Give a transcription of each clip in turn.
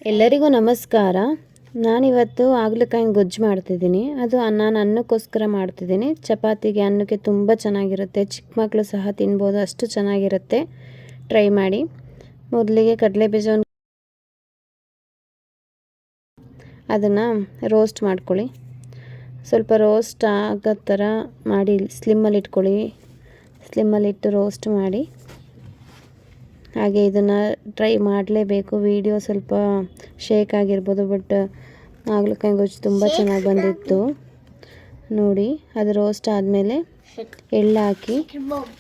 ಎಲ್ಲರಿಗೂ ನಮಸ್ಕಾರ. ನಾನಿವತ್ತು ಹಾಗಲಕಾಯಿ ಗೊಜ್ಜು ಮಾಡ್ತಿದ್ದೀನಿ. ಅದು ನಾನು ಅನ್ನಕ್ಕೋಸ್ಕರ ಮಾಡ್ತಿದ್ದೀನಿ. ಚಪಾತಿಗೆ ಅನ್ನಕ್ಕೆ ತುಂಬ ಚೆನ್ನಾಗಿರುತ್ತೆ. ಚಿಕ್ಕ ಮಕ್ಕಳು ಸಹ ತಿನ್ಬೋದು, ಅಷ್ಟು ಚೆನ್ನಾಗಿರುತ್ತೆ. ಟ್ರೈ ಮಾಡಿ. ಮೊದಲಿಗೆ ಕಡಲೆ ಬೀಜವನ್ನು ಅದನ್ನು ರೋಸ್ಟ್ ಮಾಡ್ಕೊಳ್ಳಿ. ಸ್ವಲ್ಪ ರೋಸ್ಟ್ ಆಗೋ ಥರ ಮಾಡಿ ಸ್ಲಿಮ್ಮಲ್ಲಿ ಇಟ್ಕೊಳ್ಳಿ. ಸ್ಲಿಮ್ಮಲ್ಲಿಟ್ಟು ರೋಸ್ಟ್ ಮಾಡಿ. ಹಾಗೆ ಇದನ್ನು ಟ್ರೈ ಮಾಡಲೇಬೇಕು. ವಿಡಿಯೋ ಸ್ವಲ್ಪ ಶೇಕ್ ಆಗಿರ್ಬೋದು, ಬಟ್ ಹಾಗಲಕಾಯಿ ಗೊಜ್ಜು ತುಂಬ ಚೆನ್ನಾಗಿ ಬಂದಿತ್ತು ನೋಡಿ. ಅದು ರೋಸ್ಟ್ ಆದಮೇಲೆ ಎಳ್ಳು ಹಾಕಿ,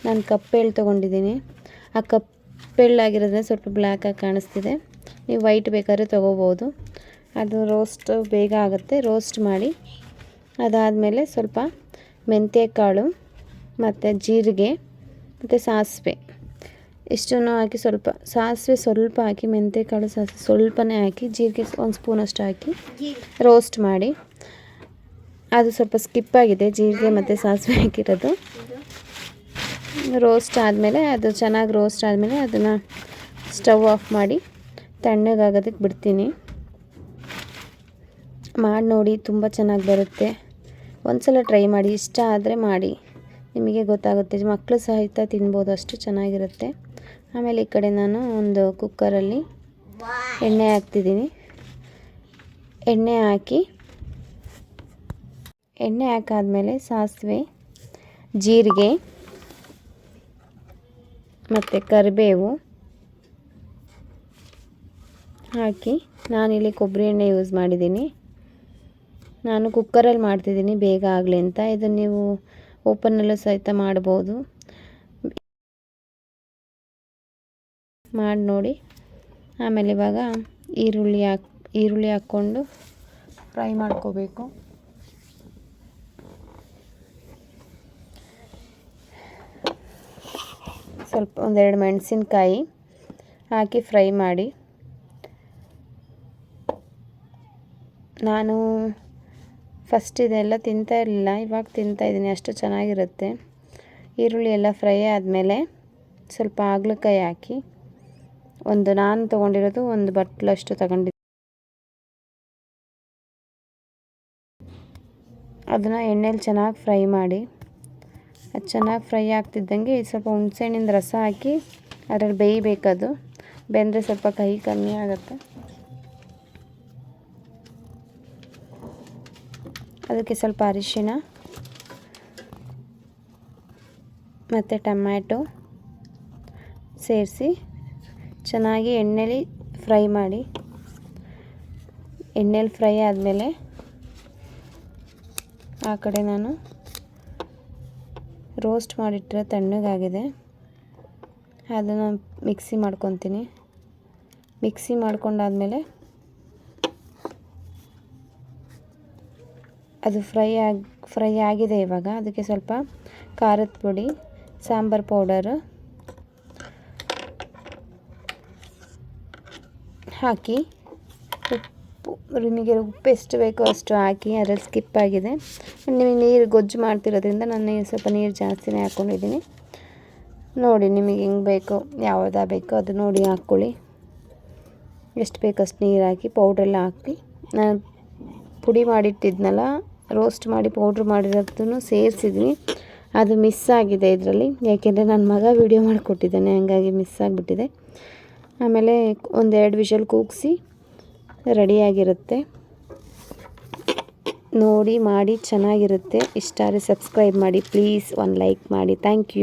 ನಾನು ಕಪ್ಪು ಎಳ್ಳು ತೊಗೊಂಡಿದ್ದೀನಿ. ಆ ಕಪ್ಪು ಎಳ್ಳಾಗಿರೋದ್ರೆ ಸ್ವಲ್ಪ ಬ್ಲ್ಯಾಕಾಗಿ ಕಾಣಿಸ್ತಿದೆ. ನೀವು ವೈಟ್ ಬೇಕಾದ್ರೆ ತೊಗೋಬೋದು. ಅದು ರೋಸ್ಟ್ ಬೇಗ ಆಗುತ್ತೆ. ರೋಸ್ಟ್ ಮಾಡಿ ಅದಾದಮೇಲೆ ಸ್ವಲ್ಪ ಮೆಂತ್ಯ ಕಾಳು ಮತ್ತು ಜೀರಿಗೆ ಮತ್ತು ಸಾಸಿವೆ ಇಷ್ಟನ್ನು ಹಾಕಿ, ಸ್ವಲ್ಪ ಸಾಸಿವೆ ಸ್ವಲ್ಪ ಹಾಕಿ, ಮೆಂತ್ಯಕಾಳು ಸಾಸಿವೆ ಸ್ವಲ್ಪನೇ ಹಾಕಿ, ಜೀರಿಗೆ ಒಂದು ಸ್ಪೂನಷ್ಟು ಹಾಕಿ ರೋಸ್ಟ್ ಮಾಡಿ. ಅದು ಸ್ವಲ್ಪ ಸ್ಕಿಪ್ ಆಗಿದೆ, ಜೀರಿಗೆ ಮತ್ತು ಸಾಸಿವೆ ಹಾಕಿರೋದು. ರೋಸ್ಟ್ ಆದಮೇಲೆ, ಅದು ಚೆನ್ನಾಗಿ ರೋಸ್ಟ್ ಆದಮೇಲೆ ಅದನ್ನು ಸ್ಟವ್ ಆಫ್ ಮಾಡಿ ತಣ್ಣಗಾಗೋದಕ್ಕೆ ಬಿಡ್ತೀನಿ. ಮಾಡಿ ನೋಡಿ, ತುಂಬ ಚೆನ್ನಾಗಿ ಬರುತ್ತೆ. ಒಂದ್ಸಲ ಟ್ರೈ ಮಾಡಿ. ಇಷ್ಟ ಆದರೆ ಮಾಡಿ, ನಿಮಗೆ ಗೊತ್ತಾಗುತ್ತೆ. ಮಕ್ಕಳು ಸಹಿತ ತಿನ್ಬೋದು, ಅಷ್ಟು ಚೆನ್ನಾಗಿರುತ್ತೆ. ಆಮೇಲೆ ಈ ಕಡೆ ನಾನು ಒಂದು ಕುಕ್ಕರಲ್ಲಿ ಎಣ್ಣೆ ಹಾಕ್ತಿದ್ದೀನಿ. ಎಣ್ಣೆ ಹಾಕಾದ್ಮೇಲೆ ಸಾಸಿವೆ, ಜೀರಿಗೆ ಮತ್ತು ಕರಿಬೇವು ಹಾಕಿ, ನಾನಿಲ್ಲಿ ಕೊಬ್ಬರಿ ಎಣ್ಣೆ ಯೂಸ್ ಮಾಡಿದ್ದೀನಿ. ನಾನು ಕುಕ್ಕರಲ್ಲಿ ಮಾಡ್ತಿದ್ದೀನಿ ಬೇಗ ಆಗಲಿ ಅಂತ. ಇದು ನೀವು ಓಪನ್ನಲ್ಲೂ ಸಹಿತ ಮಾಡ್ಬೋದು. ಮಾಡಿ ನೋಡಿ. ಆಮೇಲೆ ಇವಾಗ ಈರುಳ್ಳಿ ಹಾಕ್ಕೊಂಡು ಫ್ರೈ ಮಾಡ್ಕೋಬೇಕು. ಸ್ವಲ್ಪ ಒಂದೆರಡು ಮೆಣಸಿನ್ಕಾಯಿ ಹಾಕಿ ಫ್ರೈ ಮಾಡಿ. ನಾನು ಫಸ್ಟ್ ಇದೆಲ್ಲ ತಿಂತಾ ಇರಲಿಲ್ಲ, ಇವಾಗ ತಿಂತಾಯಿದ್ದೀನಿ. ಅಷ್ಟು ಚೆನ್ನಾಗಿರುತ್ತೆ. ಈರುಳ್ಳಿ ಎಲ್ಲ ಫ್ರೈ ಆದಮೇಲೆ ಸ್ವಲ್ಪ ಹಾಗಲಕಾಯಿ ಹಾಕಿ, ನಾನು ತೊಗೊಂಡಿರೋದು ಒಂದು ಬಟ್ಲಷ್ಟು ತಗೊಂಡಿದ್ದೆ. ಅದನ್ನು ಎಣ್ಣೆಲಿ ಚೆನ್ನಾಗಿ ಫ್ರೈ ಮಾಡಿ. ಅದು ಚೆನ್ನಾಗಿ ಫ್ರೈ ಆಗ್ತಿದ್ದಂಗೆ ಸ್ವಲ್ಪ ಹುಣಸೆಹಣ್ಣಿನ ರಸ ಹಾಕಿ ಅದರಲ್ಲಿ ಬೇಯಬೇಕದು. ಬೆಂದರೆ ಸ್ವಲ್ಪ ಕಹಿ ಕಮ್ಮಿ ಆಗುತ್ತೆ. ಅದಕ್ಕೆ ಸ್ವಲ್ಪ ಅರಿಶಿಣ ಮತ್ತು ಟೊಮ್ಯಾಟೊ ಸೇರಿಸಿ ಚೆನ್ನಾಗಿ ಎಣ್ಣೆಲಿ ಫ್ರೈ ಮಾಡಿ. ಎಣ್ಣೆಲಿ ಫ್ರೈ ಆದಮೇಲೆ ಆ ಕಡೆ ನಾನು ರೋಸ್ಟ್ ಮಾಡಿಟ್ಟರೆ ತಣ್ಣಗಾಗಿದೆ, ಅದನ್ನು ಮಿಕ್ಸಿ ಮಾಡ್ಕೊತೀನಿ. ಮಿಕ್ಸಿ ಮಾಡ್ಕೊಂಡಾದಮೇಲೆ ಅದು ಫ್ರೈ ಆಗಿದೆ. ಇವಾಗ ಅದಕ್ಕೆ ಸ್ವಲ್ಪ ಖಾರದ ಪುಡಿ, ಸಾಂಬಾರು ಪೌಡರು ಹಾಕಿ, ನಿಮಗೆ ಉಪ್ಪು ಎಷ್ಟು ಬೇಕೋ ಅಷ್ಟು ಹಾಕಿ. ಅದರಲ್ಲಿ ಸ್ಕಿಪ್ ಆಗಿದೆ. ನಿಮಗೆ ನೀರು ಗೊಜ್ಜು ಮಾಡ್ತಿರೋದ್ರಿಂದ ನಾನು ಸ್ವಲ್ಪ ನೀರು ಜಾಸ್ತಿನೇ ಹಾಕ್ಕೊಂಡಿದ್ದೀನಿ. ನೋಡಿ, ನಿಮಗೆ ಹೆಂಗೆ ಬೇಕೋ, ಯಾವುದಾ ಬೇಕೋ ಅದು ನೋಡಿ ಹಾಕ್ಕೊಳ್ಳಿ. ಎಷ್ಟು ಬೇಕಷ್ಟು ನೀರು ಹಾಕಿ, ಪೌಡ್ರೆಲ್ಲ ಹಾಕಿ. ನಾನು ಪುಡಿ ಮಾಡಿಟ್ಟಿದ್ನಲ್ಲ, ರೋಸ್ಟ್ ಮಾಡಿ ಪೌಡ್ರ್ ಮಾಡಿರೋದನ್ನು ಸೇರಿಸಿದ್ದೀನಿ. ಅದು ಮಿಸ್ ಆಗಿದೆ ಇದರಲ್ಲಿ, ಯಾಕೆಂದರೆ ನನ್ನ ಮಗ ವೀಡಿಯೋ ಮಾಡಿಕೊಟ್ಟಿದ್ದಾನೆ, ಹಾಗಾಗಿ ಮಿಸ್ ಆಗಿಬಿಟ್ಟಿದೆ. ಆಮೇಲೆ ಒಂದೆರಡು ವಿಷಲ್ ಕೂಗಿಸಿ ರೆಡಿಯಾಗಿರುತ್ತೆ. ನೋಡಿ, ಮಾಡಿ, ಚೆನ್ನಾಗಿರುತ್ತೆ. ಇಷ್ಟ ಆದರೆ ಸಬ್ಸ್ಕ್ರೈಬ್ ಮಾಡಿ ಪ್ಲೀಸ್. ಒಂದು ಲೈಕ್ ಮಾಡಿ. Thank you.